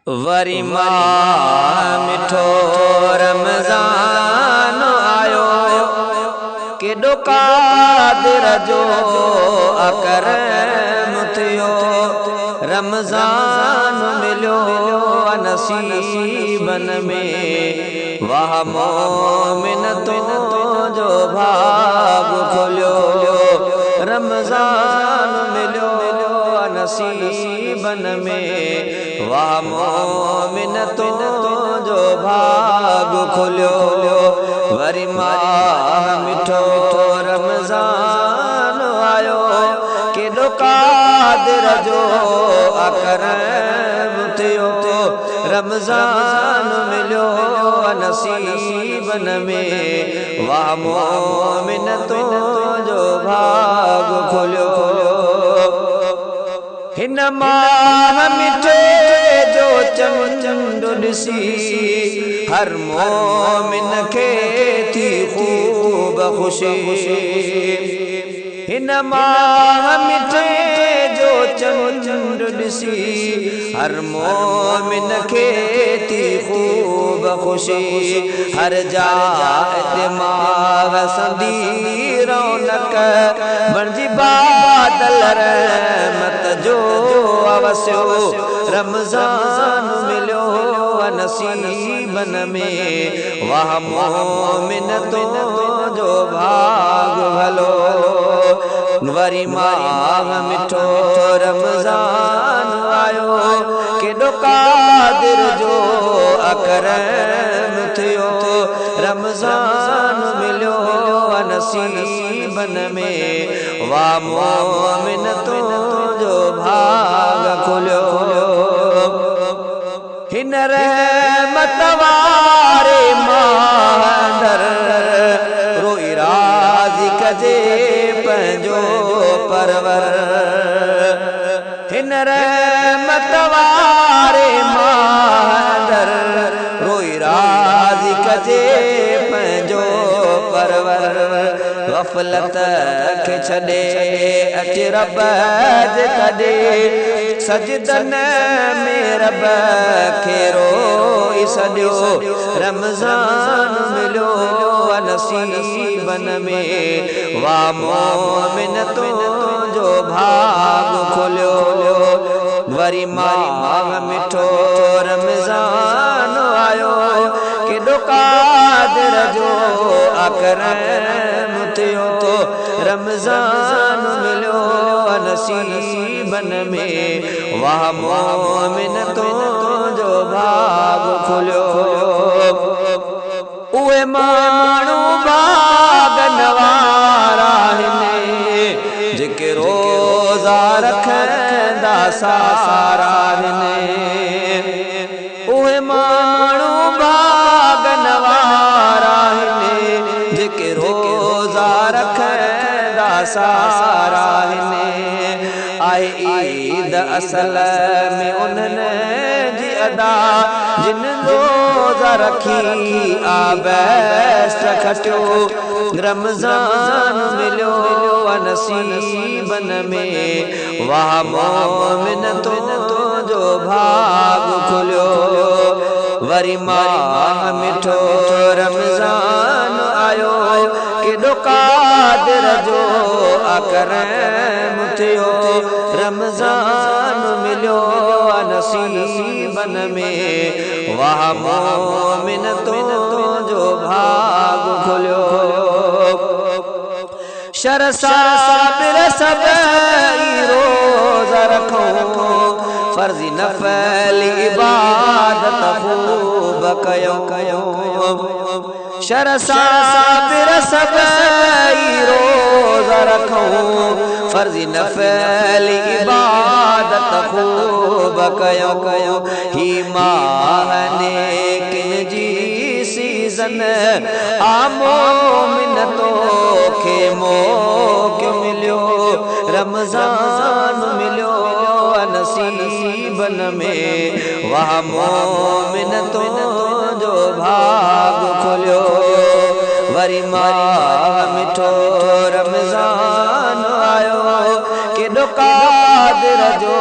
वरी माह मिठो रमज़ान आयो, केॾो क़ादिर जो अकरम थियो। रमज़ान मिलियो नसीबन में, वाह मोमिन तुंहिंजो भाग खोलियो। रमज़ान मिलियो नसीबन में, वाह मोमिन तुंहिंजो भाग खोलियो। वरी माह मिठो रमज़ान आयो, केॾो क़ादिर जो अकरम थियो। रमज़ान मिलियो नसीबन में, वाह मोमिन तुंहिंजो भाग खोलियो। हिन माह मिठे जो चंड ॾिसी, हर मोमिन खे थी ख़ूब ख़ुशी। हिन माह मिठे जो चंड ॾिसी, हर मोमिन खे थी ख़ूब ख़ुशी। हर जाइ दिमाग़ संदी रौनक बणिजी बादल रहमत जो अवस्यो। रमज़ान मिलियो नसीबन में, वाह मोमिन तुंहिंजो भाग भलो। वरी माह मिठो रमज़ान आयो, केॾो क़ादिर जो अकरम थियो। रमज़ान मिलियो नसीबन में, वाह मोमिन तुंहिंजो भाग खोलियो। हिन रहमत वारे माह अंदर, रोई राज़ी कजे पंहिंजो परवर। हिन रहमत वारे माह अंदर, रोई राज़ी कजे पंहिंजो परवर। ग़फ़लत खे छॾे अच रब जे कॾे, सजदन में रब खे रोई सॼो। रमज़ान मिलियो नसीबन में, वाह मोमिन तुंहिंजो भाग खोलियो। वरी माह मिठो रमज़ान आयो, केॾो क़ादिर जो अकरम थियो। रमज़ान मिलियो नसीबन में, वाह मोमिन तुंहिंजो भाग खोलियो। उहे माण्हू भागन वारा आहिनि, जेके रोज़ा रखंदा सारा आहिनि। उहे माण्हू भागन वारा आहिनि, जेके रोज़ा रखंदा सारा आहिनि। आहे ईद असल में उन्हनि जी अदा, जिन रोज़ा रखी आबैस खटियो। रमज़ान मिलियो नसीबन में, वाह मोमिन तुंहिंजो भाग खोलियो। वरी माह मिठो रमज़ान आयो, केॾो क़ादिर जो अकरम थियो। रमज़ान मिलियो नसीबन में, वाह मोमिन तुंहिंजो भाग खोलियो। शर साबिर सभई रोज़ा रखो, फर्ज़ी नफ़ल इबादत ख़ूब कयो। शर साबिर सभई रोज़ा रखो, फर्ज़ी नफ़ल इबादत ख़ूब कयो। ही माह नेकिन जी सीज़न, आ मोमिन तोखे मौक़ो मिलियो। रमज़ान मिलियो नसीबन में, वाह मोमिन तुंहिंजो भाग खोलियो। वरी माह मिठो रमज़ान आयो, केॾो क़ादिर जो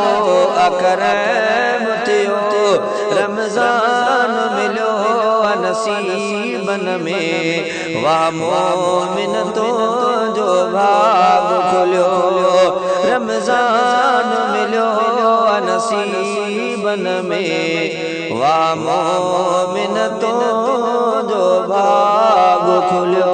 अकरम थियो। रमज़ान मिलो नसीबन में वाह मोमिन तो जो भाग खुलियो रमज़ान मिलो नसीबन में वाह मोमिन तो जो भाग खुलियो।